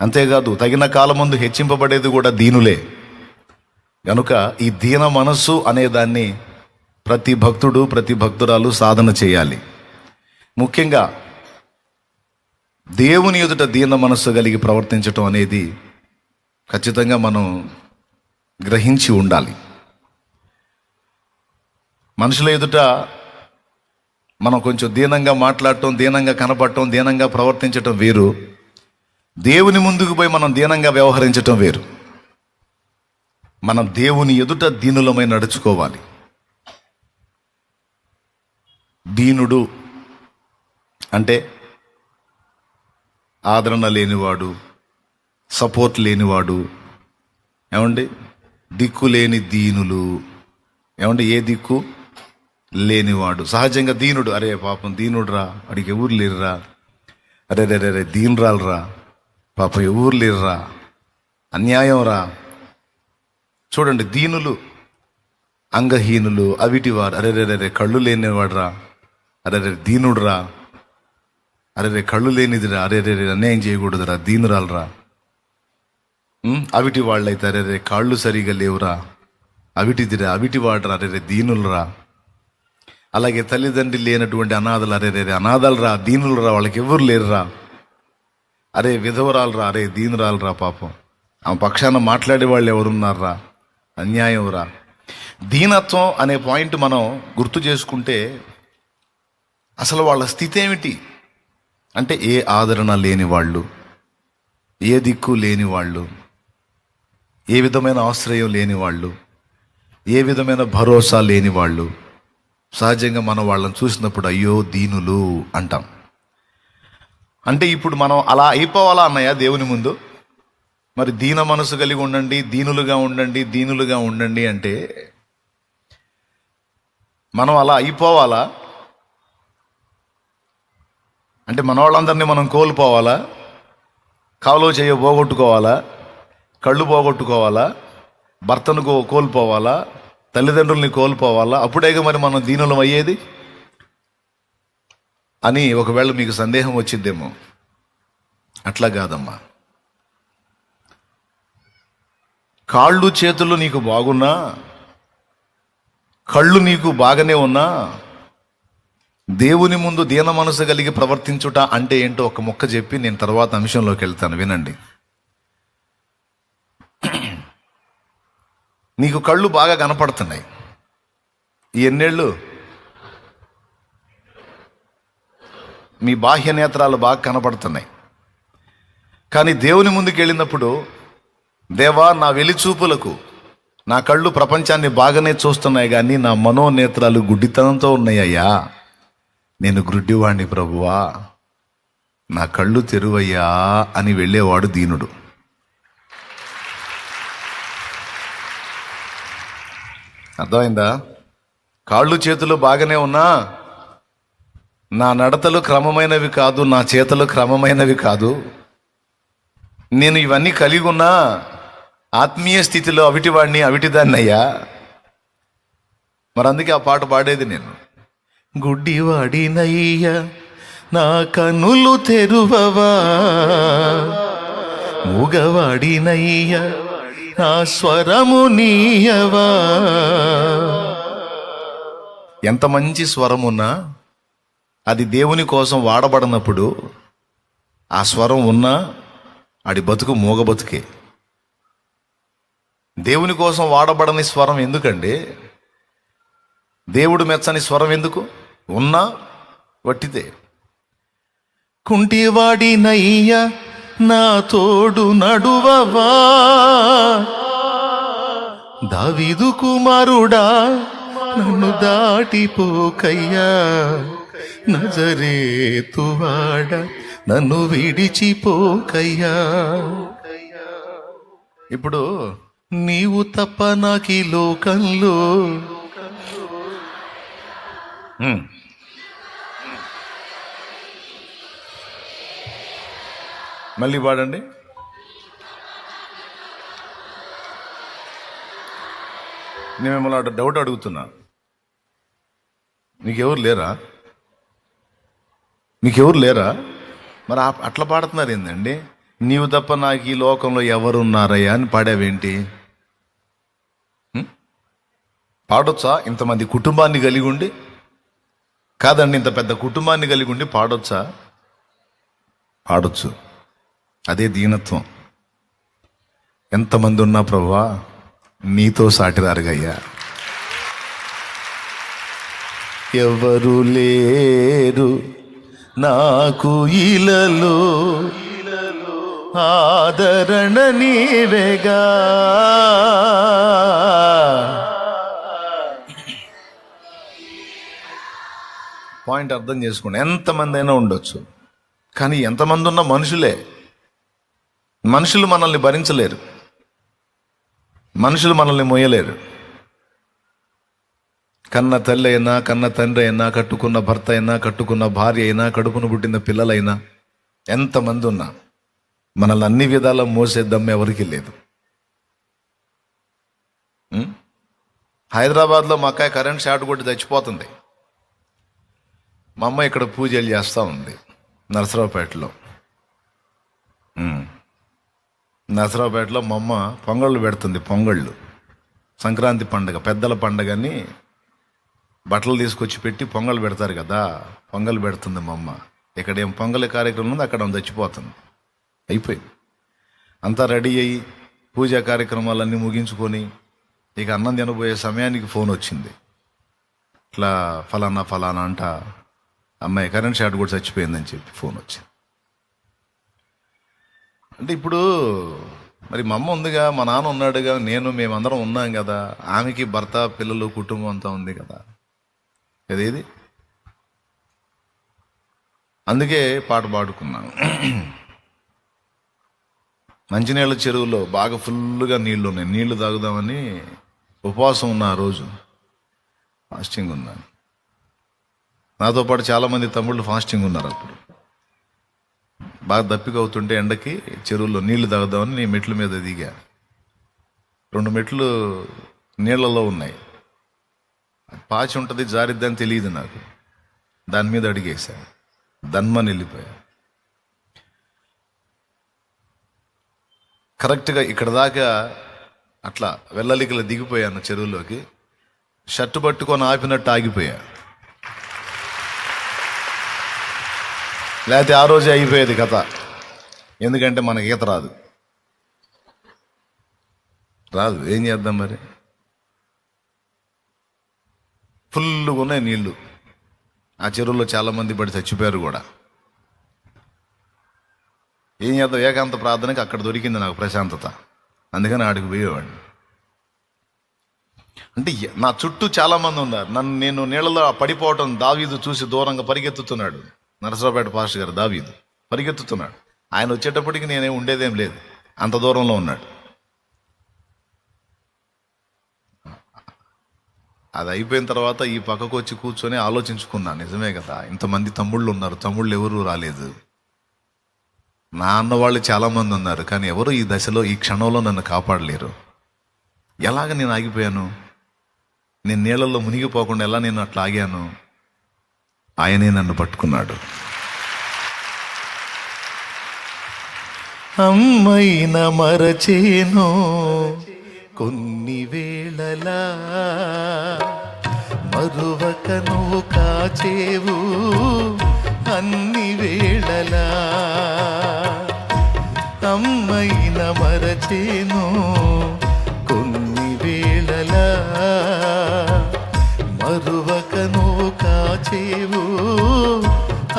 అంతేకాదు తగిన కాలమందు హెచ్చింపబడేది కూడా దీనులే. కనుక ఈ దీన మనస్సు అనేదాన్ని ప్రతి భక్తుడు, ప్రతి భక్తురాలు సాధన చేయాలి. ముఖ్యంగా దేవుని ఎదుట దీన మనస్సు కలిగి ప్రవర్తించటం అనేది ఖచ్చితంగా మనం గ్రహించి ఉండాలి. మనుషుల ఎదుట మనం కొంచెం దీనంగా మాట్లాడటం, దీనంగా కనపడటం, దీనంగా ప్రవర్తించటం వేరు. దేవుని ముందుకు పోయి మనం దీనంగా వ్యవహరించటం వేరు. మనం దేవుని ఎదుట దీనులమై నడుచుకోవాలి. దీనుడు అంటే ఆదరణ లేనివాడు, సపోర్ట్ లేనివాడు, ఏమండి దిక్కు లేని దీనులు, ఏమండి ఏ దిక్కు లేనివాడు. సహజంగా దీనుడు, అరే పాపం దీనుడు రా, వాడికి ఎవరు లేరురా, అరే రే రే దీనురాలరా, పాపం ఎవరు లేరురా, అన్యాయం రా. చూడండి, దీనులు అంగహీనులు, అవిటివారు, అరే రే రే కళ్ళు లేనివాడు రా, అరే రే దీనుడు రా, అరే రే కళ్ళు లేనిదిరా, అరే రే అన్యాయం చేయకూడదురా, దీనురాలరా. అవిటి వాళ్ళైతే అరే రే కాళ్ళు సరిగా లేవురా, అవిటిదిరా, అవిటి వాడరా, అరే రే దీనులరా. అలాగే తల్లిదండ్రి లేనటువంటి అనాథలు, అరే రే అనాథలరా, దీనులరా, వాళ్ళకి ఎవరు లేరురా, అరే విధవరాలరా, అరే దీనురాలరా, పాపం ఆ పక్షాన మాట్లాడే వాళ్ళు ఎవరున్నారా, అన్యాయం రా. దీనత్వం అనే పాయింట్ మనం గుర్తు చేసుకుంటే అసలు వాళ్ళ స్థితి ఏమిటి అంటే, ఏ ఆదరణ లేని వాళ్ళు, ఏ దిక్కు లేని వాళ్ళు, ఏ విధమైన ఆశ్రయం లేని వాళ్ళు, ఏ విధమైన భరోసా లేని వాళ్ళు. సహజంగా మనం వాళ్ళని చూసినప్పుడు అయ్యో దీనులు అంటాం. అంటే ఇప్పుడు మనం అలా అయిపోవాలా అన్నయ్య దేవుని ముందు? మరి దీన మనసు కలిగి ఉండండి, దీనులుగా ఉండండి, దీనులుగా ఉండండి అంటే మనం అలా అయిపోవాలా? అంటే మన వాళ్ళందరినీ మనం కోల్పోవాలా? కాలో చేయ పోగొట్టుకోవాలా? కళ్ళు పోగొట్టుకోవాలా? భర్తను కోల్పోవాలా? తల్లిదండ్రుల్ని కోల్పోవాలా? అప్పుడేగా మరి మనం దీనులం అయ్యేది అని ఒకవేళ మీకు సందేహం వచ్చిద్దేమో. అట్లా కాదమ్మా. కాళ్ళు చేతులు నీకు బాగున్నా, కళ్ళు నీకు బాగానే ఉన్నా, దేవుని ముందు దీన మనసు కలిగి ప్రవర్తించుట అంటే ఏంటో ఒక ముక్క చెప్పి నేను తర్వాత అంశంలోకి వెళ్తాను, వినండి. నీకు కళ్ళు బాగా కనపడుతున్నాయి, ఈ ఎన్నేళ్ళు మీ బాహ్య నేత్రాలు బాగా కనపడుతున్నాయి. కానీ దేవుని ముందుకు వెళ్ళినప్పుడు, దేవా నా వెలిచూపులకు నా కళ్ళు ప్రపంచాన్ని బాగానే చూస్తున్నాయి, కానీ నా మనోనేత్రాలు గుడ్డితనంతో ఉన్నాయ్యా, నేను గుడ్డివాణ్ణి ప్రభువా, నా కళ్ళు తెరువయ్యా అని వెళ్ళేవాడు దీనుడు. అర్థమైందా? కాళ్ళు చేతులు బాగానే ఉన్నా నా నడతలు క్రమమైనవి కాదు, నా చేతలు క్రమమైనవి కాదు, నేను ఇవన్నీ కలిగి ఉన్నా ఆత్మీయ స్థితిలో అవిటివాడిని, అవిటిదాన్ని అయ్యా. మరి అందుకే ఆ పాట పాడేది నేను. గుడ్డివాడినయ్య నా కన్నులు తెరువవా, మూగవాడినయ్య నా స్వరము నీయవా. ఎంత మంచి స్వరమున్నా అది దేవుని కోసం వాడబడినప్పుడు ఆ స్వరం ఉన్నా ఆడి బతుకు మూగ బతుకే. దేవుని కోసం వాడబడని స్వరం ఎందుకండి? దేవుడు మెచ్చని స్వరం ఎందుకు? ఉన్నా వట్టితే. కుంటివాడినయ్య నా తోడు నడువవా, దావీదు కుమారుడా నన్ను దాటిపోకయ్యా, నజరేతువాడ నన్ను విడిచిపోకయ్యా. ఇప్పుడు నీవు తప్ప నాకీ లోకంలో మళ్ళీ పాడండి. నేను మిమ్మల్ని డౌట్ అడుగుతున్నా, మీకెవరు లేరా? మీకెవరు లేరా? మరి అట్లా పాడుతున్నారు ఏందండి? నీవు తప్ప నాకు ఈ లోకంలో ఎవరున్నారయ్యా అని పాడావేంటి? పాడొచ్చా? ఇంతమంది కుటుంబాన్ని కలిగి ఉండి? కాదండి, ఇంత పెద్ద కుటుంబాన్ని కలిగి ఉండి పాడొచ్చా? పాడొచ్చు. అదే దీనత్వం. ఎంతమంది ఉన్నా ప్రభువా నీతో సాటిరారుగయ్యా. ఎవరు లేరు నాకు ఇలలో, ఆదరణ నీవేగా. పాయింట్ అర్థం చేసుకోండి. ఎంతమంది అయినా ఉండొచ్చు, కానీ ఎంతమంది ఉన్న మనుషులే. మనుషులు మనల్ని భరించలేరు, మనుషులు మనల్ని మోయలేరు. కన్న తల్లి అయినా, కన్న తండ్రి అయినా, కట్టుకున్న భర్త అయినా, కట్టుకున్న భార్య అయినా, కడుపును పుట్టిన పిల్లలైనా, ఎంతమంది ఉన్నా మనల్ని అన్ని విధాలా మోసే దమ్ము ఎవరికి లేదు. హైదరాబాద్లో మా అక్కాయ కరెంట్ షాట్ కొట్టి చచ్చిపోతుంది. మా అమ్మ ఇక్కడ పూజలు చేస్తూ ఉంది నరసరావుపేటలో. నరసరావుపేటలో మా అమ్మ పొంగళ్ళు పెడుతుంది. పొంగళ్ళు సంక్రాంతి పండుగ, పెద్దల పండుగని బట్టలు తీసుకొచ్చి పెట్టి పొంగల్ పెడతారు కదా, పొంగల్ పెడుతుంది మా అమ్మ. ఇక్కడ ఏం పొంగల్ కార్యక్రమం ఉంది, అక్కడ చచ్చిపోతుంది. అయిపోయింది. అంతా రెడీ అయ్యి పూజా కార్యక్రమాలన్నీ ముగించుకొని ఇక అన్నం తినబోయే సమయానికి ఫోన్ వచ్చింది. ఇట్లా ఫలానా ఫలానా అంట అమ్మాయి కరెంట్ షాట్ కూడా చచ్చిపోయిందని చెప్పి ఫోన్ వచ్చింది. అంటే ఇప్పుడు మరి మా అమ్మ ఉందిగా, మా నాన్న ఉన్నాడుగా, మేమందరం ఉన్నాం కదా, ఆమెకి భర్త పిల్లలు కుటుంబం అంతా ఉంది కదా. ఏది అందుకే పాట పాడుకున్నాను. మంచినీళ్ళ చెరువులో బాగా ఫుల్గా నీళ్లు ఉన్నాయి. నీళ్లు తాగుదామని ఉపవాసం ఉన్న ఆ రోజు ఫాస్టింగ్ ఉన్నాను. నాతో పాటు చాలామంది తమ్ముళ్ళు ఫాస్టింగ్ ఉన్నారు. అప్పుడు బాగా దప్పిక అవుతుంటే ఎండకి చెరువులో నీళ్లు తాగుదామని నేను మెట్ల మీద దిగా. 2 మెట్లు నీళ్లలో ఉన్నాయి. పాచి ఉంటుంది, జారిద్దని తెలియదు నాకు. దాని మీద అడిగేశాను, దన్మని వెళ్ళిపోయా. కరెక్ట్గా ఇక్కడ దాకా అట్లా వెళ్ళలికలు దిగిపోయాను చెరువులోకి. షర్టు పట్టుకొని ఆపినట్టు ఆగిపోయా. లేకపోతే ఆ రోజే అయిపోయేది కథ. ఎందుకంటే మనకి ఈత రాదు. ఏం చేద్దాం మరి? ఫుల్గా ఉన్నాయి నీళ్లు. ఆ చెరువులో చాలామంది పడి చచ్చిపోయారు కూడా. ఏం చేద్దాం? ఏకాంత ప్రార్థనకి అక్కడ దొరికింది నాకు ప్రశాంతత. అందుకని ఆడికి పోయేవాడిని. అంటే నా చుట్టూ చాలామంది ఉన్నారు. నేను నీళ్ళలో పడిపోవటం దావీదు చూసి దూరంగా పరిగెత్తుతున్నాడు. నరసరావుపేట పాస్టర్ గారు దావీదు పరిగెత్తుతున్నాడు. ఆయన వచ్చేటప్పటికి నేనేం ఉండేదేం లేదు, అంత దూరంలో ఉన్నాడు. అది అయిపోయిన తర్వాత ఈ పక్కకు వచ్చి కూర్చొని ఆలోచించుకున్నా, నిజమే కదా, ఇంతమంది తమ్ముళ్ళు ఉన్నారు, తమ్ముళ్ళు ఎవరు రాలేదు. నా అన్న వాళ్ళు చాలామంది ఉన్నారు, కానీ ఎవరు ఈ దశలో ఈ క్షణంలో నన్ను కాపాడలేరు. ఎలాగ నేను ఆగిపోయాను? నేను నీళ్ళల్లో మునిగిపోకుండా ఎలా నేను అట్లా ఆగాను? ఆయనే నన్ను పట్టుకున్నాడు. అమ్మైన మరచేను కొన్ని వేళలా, మరువక నువ్వు కాచేవు అన్ని వేళలా. అమ్మైన మరచేను కొన్ని వేళలా, మరువక నువ్వు కాచేవు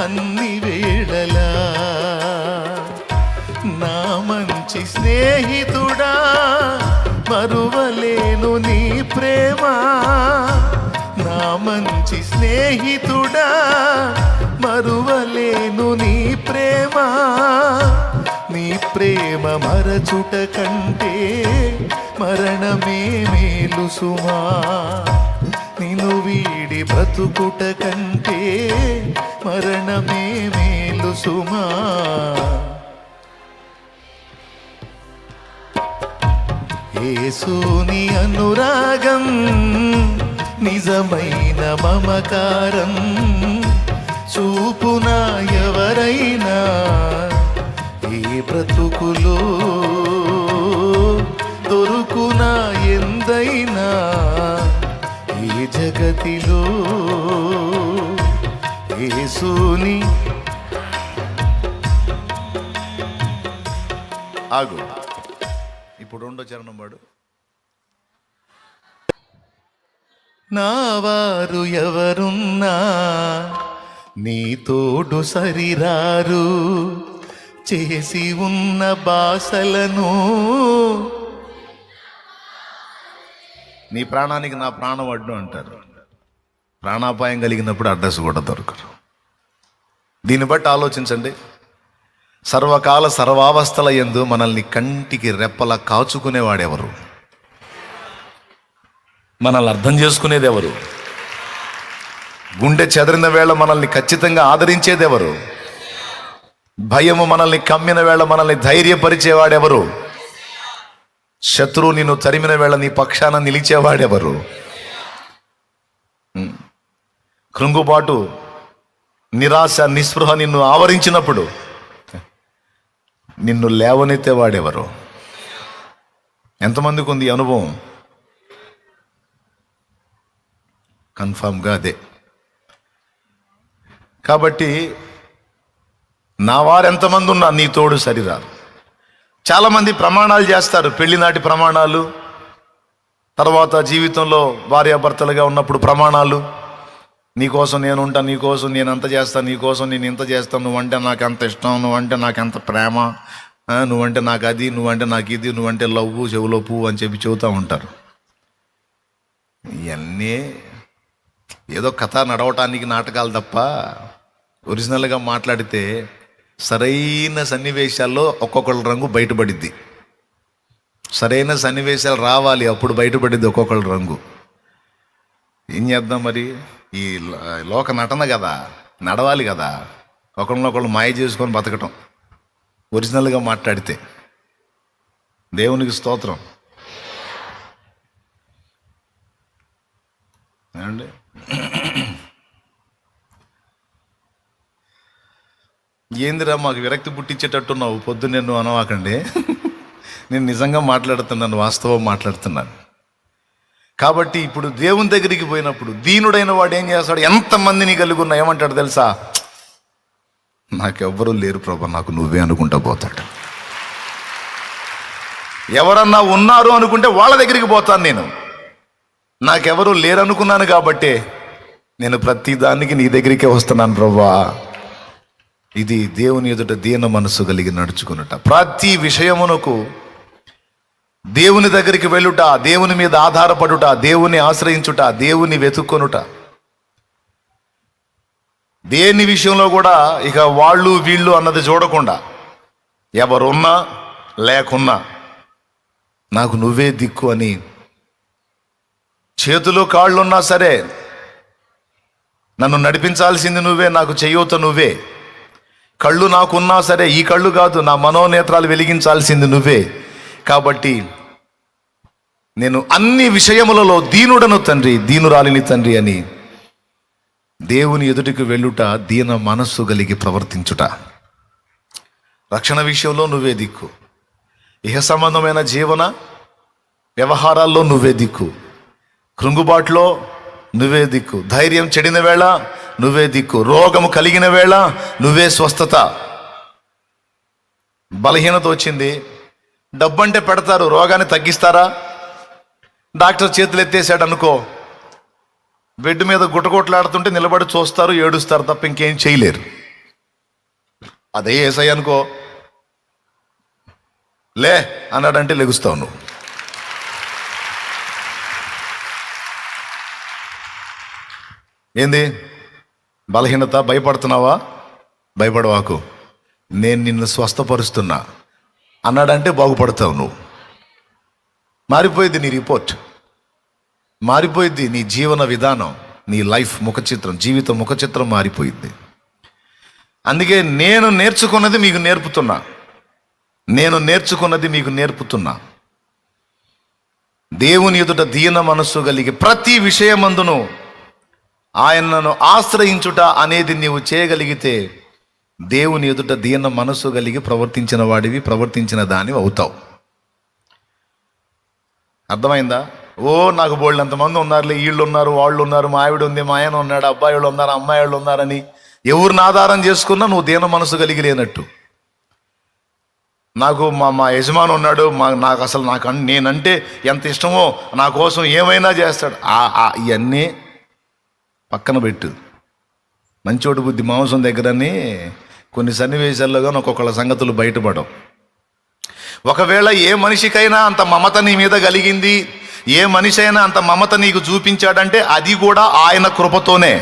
అన్ని వేళలా. నా మంచి స్నేహితుడా మరువలేను నీ ప్రేమ. నా మంచి స్నేహితుడా మరువలేను నీ ప్రేమ. నీ ప్రేమ మరచుట కంటే మరణమే మేలు సుమా. నిన్ను వీడి బ్రతుకుట కంటే మరణమే మేలు సుమా. యేసుని అనురాగం నిజమైన మమకారం చూపునా ఎవరైనా. బ్రతుకులో దొరుకునా ఎందైనా ఈ జగతిలో యేసుని. ఆగు, ఇప్పుడు రెండో చరణం వాడు. నా వారు ఎవరున్నా నీ తోడు సరిరారు, చేసి ఉన్న బాసలను. నీ ప్రాణానికి నా ప్రాణం అడ్డు అంటారు. ప్రాణాపాయం కలిగినప్పుడు అడ్రస్ కూడా దొరకరు. దీన్ని బట్టి ఆలోచించండి. సర్వకాల సర్వావస్థల యందు మనల్ని కంటికి రెప్పలా కాచుకునేవాడెవరు? మనల్ని అర్థం చేసుకునేది ఎవరు? గుండె చెదరిన వేళ మనల్ని ఖచ్చితంగా ఆదరించేది ఎవరు? భయము మనల్ని కమ్మిన వేళ మనల్ని ధైర్యపరిచేవాడెవరు? శత్రువు నిన్ను తరిమిన వేళ నీ పక్షాన నిలిచేవాడెవరు? కృంగుబాటు, నిరాశ, నిస్పృహ నిన్ను ఆవరించినప్పుడు నిన్ను లేవనెత్తేవాడెవరు? ఎంతమందికి ఉంది అనుభవం? కన్ఫామ్గా అదే. కాబట్టి నా వారు ఎంతమంది ఉన్నా నీ తోడు సరిరారు. చాలామంది ప్రమాణాలు చేస్తారు, పెళ్లినాటి ప్రమాణాలు, తర్వాత జీవితంలో భార్యాభర్తలుగా ఉన్నప్పుడు ప్రమాణాలు. నీకోసం నేను ఉంటా, నీకోసం నేను అంత చేస్తాను, నీకోసం నేను ఇంత చేస్తాను, నువ్వంటే నాకు అంత ఇష్టం, నువ్వంటే నాకు ఎంత ప్రేమ, నువ్వంటే నాకు అది, నువ్వంటే నాకు ఇది, నువ్వంటే లవ్వు చెవులో పువ్వు అని చెప్పి చెబుతూ ఉంటారు. ఇవన్నీ ఏదో కథ నడవటానికి నాటకాలు తప్ప ఒరిజినల్గా మాట్లాడితే సరైన సన్నివేశాల్లో ఒక్కొక్కళ్ళ రంగు బయటపడిద్ది. సరైన సన్నివేశాలు రావాలి, అప్పుడు బయటపడిద్ది ఒక్కొక్కళ్ళ రంగు. ఏం చేద్దాం మరి? ఈ లోక నటన కదా, నడవాలి కదా. ఒకళ్ళనొకళ్ళు మాయ చేసుకొని బతకటం ఒరిజినల్గా మాట్లాడితే. దేవునికి స్తోత్రం. ఏమండి? ఏందిరా మాకు విరక్తి పుట్టించేటట్టున్నావు పొద్దున్నే నువ్వు అనవాకండి. నేను నిజంగా మాట్లాడుతున్నాను, వాస్తవం మాట్లాడుతున్నాను. కాబట్టి ఇప్పుడు దేవుని దగ్గరికి పోయినప్పుడు దీనుడైన వాడు ఏం చేస్తాడు? ఎంతమందిని కలిగి ఉన్నా ఏమంటాడు తెలుసా? నాకెవ్వరూ లేరు ప్రభా, నాకు నువ్వే అనుకుంటా పోతాడు. ఎవరన్నా ఉన్నారు అనుకుంటే వాళ్ళ దగ్గరికి పోతాను నేను. నాకెవరూ లేరు అనుకున్నాను కాబట్టి నేను ప్రతి దానికి నీ దగ్గరికే వస్తున్నాను ప్రభా. ఇది దేవుని ఎదుట దీన మనస్సు కలిగి నడుచుకున్నట. ప్రతి విషయమునకు దేవుని దగ్గరికి వెళ్ళుట, దేవుని మీద ఆధారపడుట, దేవుని ఆశ్రయించుట, దేవుని వెతుక్కొనుట. దేని విషయంలో కూడా ఇక వాళ్ళు వీళ్ళు అన్నది చూడకుండా ఎవరున్నా లేకున్నా నాకు నువ్వే దిక్కు అని, చేతులు కాళ్ళున్నా సరే నన్ను నడిపించాల్సింది నువ్వే, నాకు చేయూత నువ్వే. కళ్ళు నాకున్నా సరే, ఈ కళ్ళు కాదు, నా మనోనేత్రాలు వెలిగించాల్సింది నువ్వే. కాబట్టి నేను అన్ని విషయములలో దీనుడను తండ్రి, దీనురాలిని తండ్రి అని దేవుని ఎదుటికి వెళ్ళుట, దీన మనస్సు కలిగి ప్రవర్తించుట. రక్షణ విషయంలో నువ్వే దిక్కు, ఇహ సంబంధమైన జీవన వ్యవహారాల్లో నువ్వే దిక్కు, కృంగుబాటులో నువ్వే దిక్కు, ధైర్యం చెడిన వేళ నువ్వే దిక్కు, రోగము కలిగిన వేళ నువ్వే స్వస్థత. బలహీనత వచ్చింది, డబ్బంటే పెడతారు, రోగాన్ని తగ్గిస్తారా? డాక్టర్ చేతులు ఎత్తేసాడు అనుకో, బెడ్ మీద గుట్టకొట్లాడుతుంటే నిలబడి చూస్తారు, ఏడుస్తారు తప్ప ఇంకేం చేయలేరు. అదే ఏసై అనుకో, లే అన్నాడంటే లెగుస్తావు నువ్వు. ఏంది బలహీనత? భయపడుతున్నావా? భయపడవాకు, నేను నిన్ను స్వస్థపరుస్తున్నా అన్నాడంటే బాగుపడతావు నువ్వు. మారిపోయింది నీ రిపోర్ట్, మారిపోయింది నీ జీవన విధానం, నీ లైఫ్ ముఖచిత్రం, జీవిత ముఖచిత్రం మారిపోయింది. అందుకే నేను నేర్చుకున్నది మీకు నేర్పుతున్నా, నేను నేర్చుకున్నది మీకు నేర్పుతున్నా. దేవుని ఎదుట దీన మనస్సు కలిగి ప్రతి విషయమందును ఆయనను ఆశ్రయించుట అనేది నీవు చేయగలిగితే దేవుని ఎదుట దీన మనస్సు కలిగి ప్రవర్తించిన వాడివి, ప్రవర్తించిన దానివి అవుతావు. అర్థమైందా? నాకు బోళ్ళు అంతమంది ఉన్నారులే, వీళ్ళు ఉన్నారు, వాళ్ళు ఉన్నారు, మా ఆవిడ ఉంది, మా ఆయన ఉన్నాడు, అబ్బాయి వాళ్ళు ఉన్నారు, అమ్మాయి వాళ్ళు ఉన్నారని ఎవరిని ఆధారం చేసుకున్నా నువ్వు దీన మనసు కలిగి లేనట్టు. నాకు మా యజమాని ఉన్నాడు, నాకు అసలు నేనంటే ఎంత ఇష్టమో, నా కోసం ఏమైనా చేస్తాడు. ఇవన్నీ పక్కన పెట్టు. మంచోటి బుద్ధి మాంసం దగ్గరని కొన్ని సన్నివేశాల్లో కానీ ఒక్కొక్కళ్ళ సంగతులు బయటపడవు. ఒకవేళ ఏ మనిషికైనా అంత మమత నీ మీద కలిగింది, ఏ మనిషి అయినా అంత మమత నీకు చూపించాడంటే అది కూడా ఆయన కృపతోనే.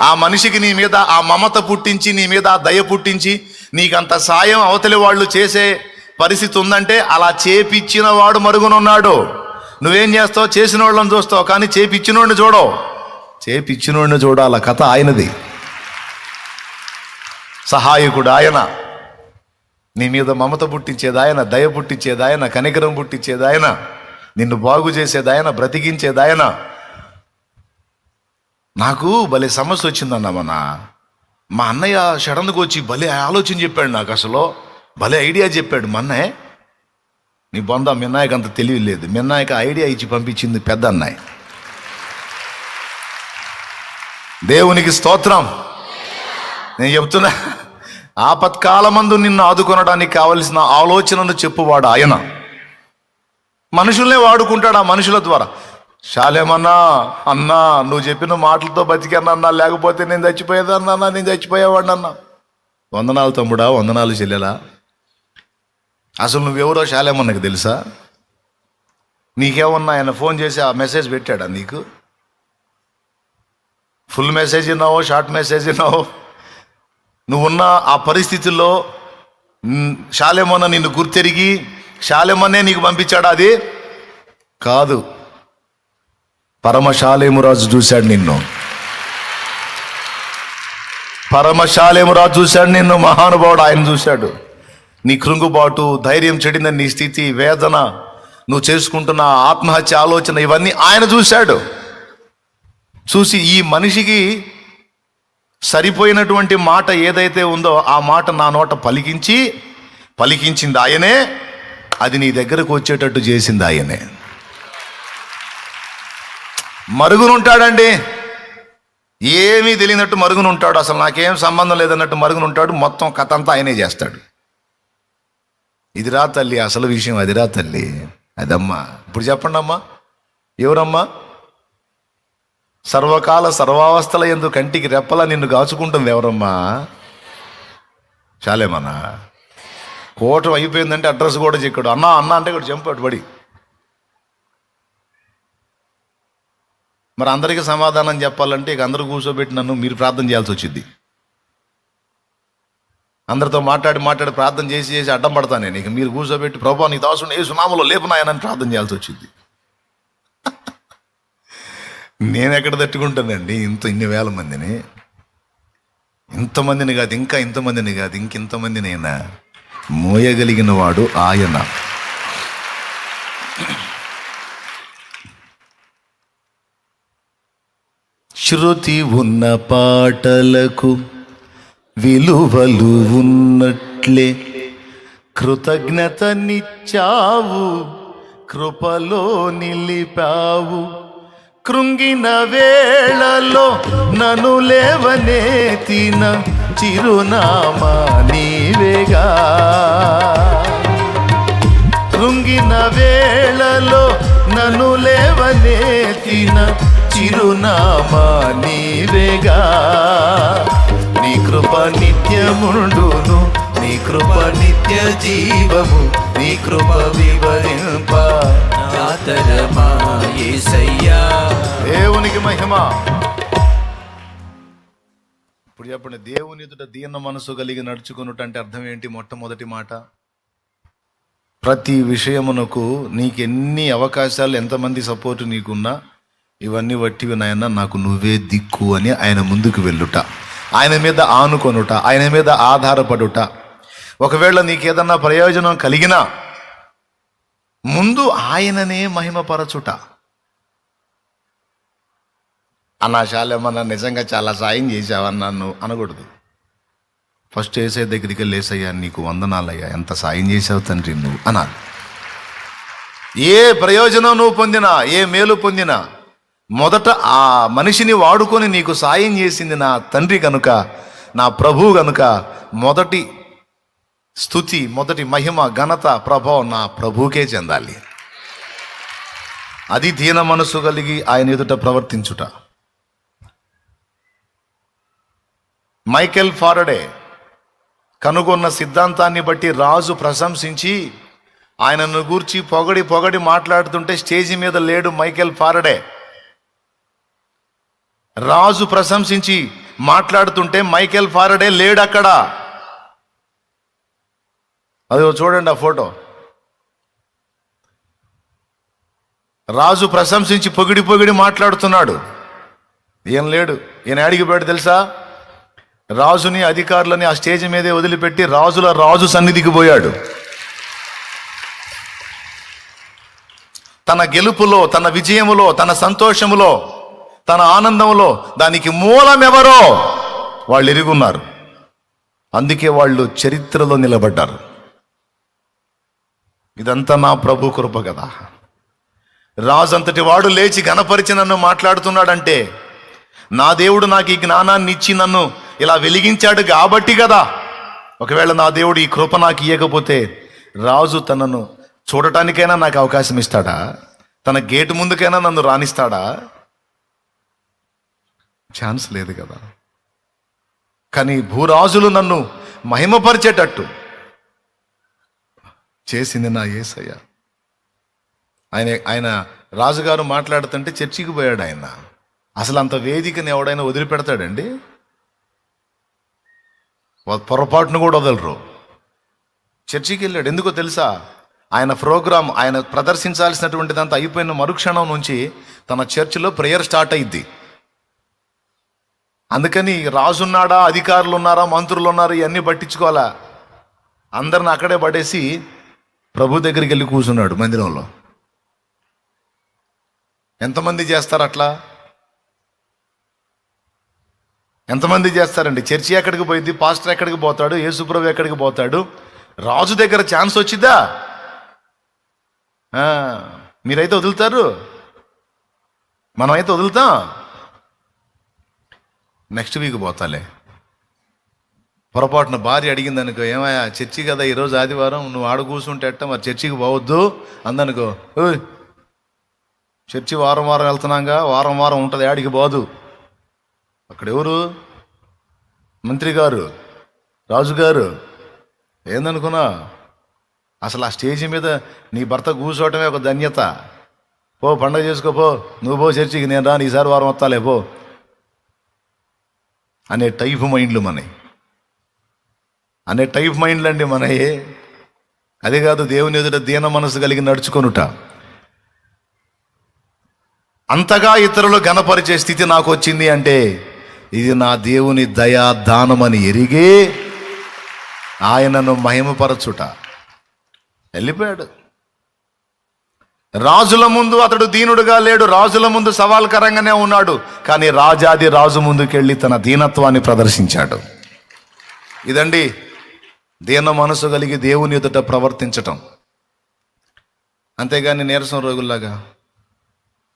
ఆ మనిషికి నీ మీద ఆ మమత పుట్టించి, నీ మీద ఆ దయ పుట్టించి, నీకంత సాయం అవతలి వాళ్ళు చేసే పరిస్థితి ఉందంటే అలా చేపిచ్చిన వాడు మరుగునున్నాడు. నువ్వేం చేస్తావు? చేసిన వాళ్ళని చూస్తావు, కానీ చేపిచ్చినోడిని చూడవు. చేపిచ్చినోడిని చూడాల, కథ ఆయనది. సహాయకుడు ఆయన, నీ మీద మమత పుట్టించేది ఆయన, దయ పుట్టించేది ఆయన, కనికరం పుట్టించేది ఆయన, నిన్ను బాగు చేసేది ఆయన, బ్రతికించేది ఆయన. నాకు భలే సమస్య వచ్చిందన్న మా అన్నయ్య సడన్గా వచ్చి భలే ఆలోచన చెప్పాడు నాకు. అసలు భలే ఐడియా చెప్పాడు మా అన్నయ్య. నీ బొంద మిన్నాయకు అంత తెలివి లేదు. మిన్నాయకు ఐడియా ఇచ్చి పంపించింది పెద్ద అన్నయ్య. దేవునికి స్తోత్రం. నేను చెప్తున్నా, ఆపత్కాలమందు నిన్ను ఆదుకొనడానికి కావలసిన ఆలోచనను చెప్పువాడు ఆయన. మనుషుల్నే వాడుకుంటాడు, ఆ మనుషుల ద్వారా. శాలేమన్నా, అన్నా నువ్వు చెప్పిన మాటలతో బతికన్నా, లేకపోతే నేను చచ్చిపోయేదన్నా, నేను చచ్చిపోయేవాడిని అన్నా. వందనాలు తమ్ముడా, వందనాలు చెల్లెలా. అసలు నువ్వెవరో శాలేమన్నకు తెలుసా? నీకేమన్నా ఆయన ఫోన్ చేసి ఆ మెసేజ్ పెట్టాడా నీకు? ఫుల్ మెసేజ్ విన్నావో, షార్ట్ మెసేజ్ విన్నావో? నువ్వున్న ఆ పరిస్థితుల్లో శాలేమన్న నిన్ను గుర్తెరిగి శాలేమన్నే నీకు పంపించాడా? అది కాదు. పరమశాలేమురాజు చూశాడు నిన్ను. పరమశాలేమురాజు చూశాడు నిన్ను. మహానుభావుడు ఆయన చూశాడు. నీ కృంగుబాటు, ధైర్యం చెడిన నీ స్థితి, వేదన, నువ్వు చేసుకుంటున్న ఆత్మహత్య ఆలోచన, ఇవన్నీ ఆయన చూశాడు. చూసి ఈ మనిషికి సరిపోయినటువంటి మాట ఏదైతే ఉందో ఆ మాట నా నోట పలికించింది ఆయనే. అది నీ దగ్గరకు వచ్చేటట్టు చేసింది ఆయనే. మరుగునుంటాడండి, ఏమీ తెలియనట్టు మరుగునుంటాడు. అసలు నాకేం సంబంధం లేదన్నట్టు మరుగునుంటాడు. మొత్తం కథ అంతా ఆయనే చేస్తాడు. ఇదిరా తల్లి అసలు విషయం, అదిరా తల్లి, అదమ్మా. ఇప్పుడు చెప్పండి అమ్మా, ఎవరమ్మా? సర్వకాల సర్వావస్థల యందు కంటికి రెప్పలా నిన్ను కాచుకుంటుంది ఎవరమ్మా? చాలేమన్నా. కోటం అయిపోయిందంటే అడ్రస్ కూడా చెక్కాడు. అన్నా అంటే ఇక్కడ చంపాడు పడి. మరి అందరికీ సమాధానం చెప్పాలంటే ఇక అందరూ కూర్చోబెట్టి నన్ను మీరు ప్రార్థన చేయాల్సి వచ్చింది. అందరితో మాట్లాడి ప్రార్థన చేసి అడ్డం పడతాను నేను. ఇక మీరు కూర్చోబెట్టి ప్రభువా నీ దాసుని యేసు నామములో లేపునాయనని ప్రార్థన చేయాల్సి వచ్చింది. నేను ఎక్కడ తట్టుకుంటానండి ఇన్ని వేల మందిని? ఇంతమందిని కాదు, ఇంకా ఇంతమందిని కాదు, ఇంకెంతమందినైనా మోయగలిగిన వాడు ఆయన. శృతి ఉన్న పాటలకు విలువలు ఉన్నట్లే కృతజ్ఞతనిచ్చావు, కృపలో నిలిపావు. కృంగిన వేళలో నన్ను లేవనెత్తిన చిరునామా నీవేగా. కృంగిన వేళలో నన్ను లేవనెత్తిన చిరునామా నీవేగా. నీ కృప నిత్యముండును, నీ కృప నిత్య జీవము, నీ కృప వివరింప నాతరమా యేసయ్యా. దేవునికి మహిమ. ఇప్పుడు చెప్పండి, దేవుని ఎదుట దీన మనసు కలిగి నడుచుకున్నట్టు అర్థం ఏంటి? మొట్టమొదటి మాట, ప్రతి విషయమునకు నీకెన్ని అవకాశాలు, ఎంతమంది సపోర్టు నీకున్నా ఇవన్నీ వట్టివి నాయన, నాకు నువ్వే దిక్కు అని ఆయన ముందుకు వెళ్ళుట, ఆయన మీద ఆనుకొనుట, ఆయన మీద ఆధారపడుట. ఒకవేళ నీకేదన్నా ప్రయోజనం కలిగినా ముందు ఆయననే మహిమపరచుట. అన్నా శాలేమన్నా నిజంగా చాలా సాయం చేసావన్నా నువ్వు అనకూడదు. ఫస్ట్ ఏసై దగ్గరికి వెళ్ళి, ఏసయ్యా నీకు వందనాలయ్యా, ఎంత సాయం చేసావు తండ్రి నువ్వు అనాలి. ఏ ప్రయోజనం నువ్వు పొందినా, ఏ మేలు పొందినా, మొదట ఆ మనిషిని వాడుకొని నీకు సాయం చేసింది నా తండ్రి కనుక, నా ప్రభువు కనుక మొదటి స్తుతి, మొదటి మహిమ, ఘనత, ప్రభావం నా ప్రభువుకే చెందాలి. అది దీన మనసు కలిగి ఆయన ఎదుట ప్రవర్తించుట. మైకేల్ ఫారడే కనుగొన్న సిద్ధాంతాన్ని బట్టి రాజు ప్రశంసించి ఆయనను గూర్చి పొగడి పొగడి మాట్లాడుతుంటే స్టేజి మీద లేడు మైకేల్ ఫారడే. రాజు ప్రశంసించి మాట్లాడుతుంటే మైకేల్ ఫారడే లేడు అక్కడ. అది చూడండి ఆ ఫోటో. రాజు ప్రశంసించి పొగిడి పొగిడి మాట్లాడుతున్నాడు, ఏం లేడు. ఈయన అడిగిపోయాడు తెలుసా? రాజుని అధికారులని ఆ స్టేజ్ మీదే వదిలిపెట్టి రాజుల రాజు సన్నిధికి పోయాడు. తన గెలుపులో, తన విజయములో, తన సంతోషములో, తన ఆనందంలో దానికి మూలం ఎవరో వాళ్ళు ఎరుగున్నారు. అందుకే వాళ్ళు చరిత్రలో నిలబడ్డారు. ఇదంతా నా ప్రభు కృప కదా. రాజు అంతటి వాడు లేచి ఘనపరిచి నన్ను మాట్లాడుతున్నాడంటే నా దేవుడు నాకు ఈ జ్ఞానాన్ని ఇచ్చి నన్ను ఇలా వెలిగించాడు కాబట్టి కదా. ఒకవేళ నా దేవుడు ఈ కృప నాకు ఇవ్వకపోతే రాజు తనను చూడటానికైనా నాకు అవకాశం ఇస్తాడా? తన గేటు ముందుకైనా నన్ను రాణిస్తాడా? ఛాన్స్ లేదు కదా. కానీ భూరాజులు నన్ను మహిమపరిచేటట్టు చేసింది నా యేసయ్య. ఆయన రాజుగారు మాట్లాడుతుంటే చర్చికి పోయాడు ఆయన. అసలు అంత వేదికని ఎవడైనా వదిలిపెడతాడండి? పొరపాటును కూడా వదలరు. చర్చికి వెళ్ళాడు. ఎందుకో తెలుసా? ఆయన ప్రోగ్రాం, ఆయన ప్రదర్శించాల్సినటువంటిదంతా అయిపోయిన మరుక్షణం నుంచి తన చర్చిలో ప్రేయర్ స్టార్ట్ అయ్యిద్ది. అందుకని రాజున్నాడా, అధికారులు ఉన్నారా, మంత్రులు ఉన్నారా, ఇవన్నీ పట్టించుకోవాలా. అందరిని అక్కడే పడేసి ప్రభు దగ్గరికి వెళ్ళి కూర్చున్నాడు మందిరంలో. ఎంతమంది చేస్తారు అట్లా? ఎంతమంది చేస్తారండి? చర్చి ఎక్కడికి పోయింది, పాస్టర్ ఎక్కడికి పోతాడు, యేసుప్రభు ఎక్కడికి పోతాడు, రాజు దగ్గర ఛాన్స్ వచ్చిద్దా? మీరైతే వదులుతారు, మనమైతే వదులుతాం. Next week పోతాలే. పొరపాటున భార్య అడిగింది అనుకో, ఏమయ్యా చర్చి కదా ఈరోజు ఆదివారం, నువ్వు ఆడ కూర్చుంటే ఎట్ట, మరి చర్చికి పోవద్దు అందనుకో. చర్చి వారం వారం వెళ్తున్నాగా, వారం వారం ఉంటుంది, ఆడికి పోదు. అక్కడ ఎవరు? మంత్రి గారు, రాజుగారు. ఏందనుకున్నా? అసలు ఆ స్టేజి మీద నీ భర్త కూర్చోవటమే ఒక ధన్యత. పో పండగ చేసుకోపో, నువ్వు పో చర్చికి, నేను రాను, ఈసారి వారం వస్తాలే పో అనే టైప్ మైండ్లు అనే టైప్ మైండ్లు అండి మనయే. అదే కాదు, దేవుని ఎదుట దీన మనసు కలిగి నడుచుకొనుట. అంతగా ఇతరులు ఘనపరిచే స్థితి నాకు వచ్చింది అంటే ఇది నా దేవుని దయా దానమని ఎరిగి ఆయనను మహిమపరచుట. వెళ్ళిపోయాడు. రాజుల ముందు అతడు దీనుడుగా లేడు, రాజుల ముందు సవాల్కరంగానే ఉన్నాడు. కానీ రాజాది రాజు ముందుకెళ్ళి తన దీనత్వాన్ని ప్రదర్శించాడు. ఇదండి దీన మనసు కలిగి దేవుని ఎదుట ప్రవర్తించటం. అంతేగాని నీరసం రోగుల్లాగా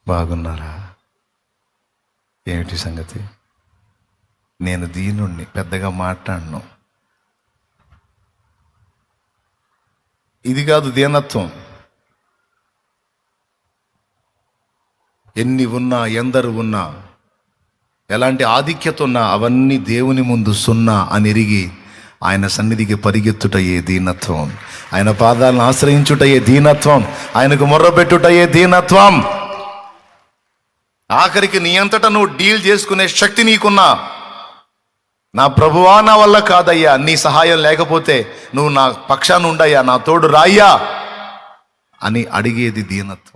బాగున్నారా, ఏమిటి సంగతి, నేను దీనుణ్ణి, పెద్దగా మాట్లాడను, ఇది కాదు దీనత్వం. ఎన్ని ఉన్నా, ఎందరు ఉన్నా, ఎలాంటి ఆధిక్యత ఉన్నా అవన్నీ దేవుని ముందు సున్నా అని ఎరిగి ఆయన సన్నిధికి పరిగెత్తుటయే దీనత్వం. ఆయన పాదాలను ఆశ్రయించుటయే దీనత్వం. ఆయనకు మొర్రపెట్టుటయే దీనత్వం. ఆఖరికి నీ అంతటా నువ్వు డీల్ చేసుకునే శక్తి నీకున్నా, నా ప్రభువా నా వల్ల కాదయ్యా, నీ సహాయం లేకపోతే నువ్వు నా పక్షాన ఉండయ్యా, నా తోడు రాయ్యా అని అడిగేది దీనత్వం.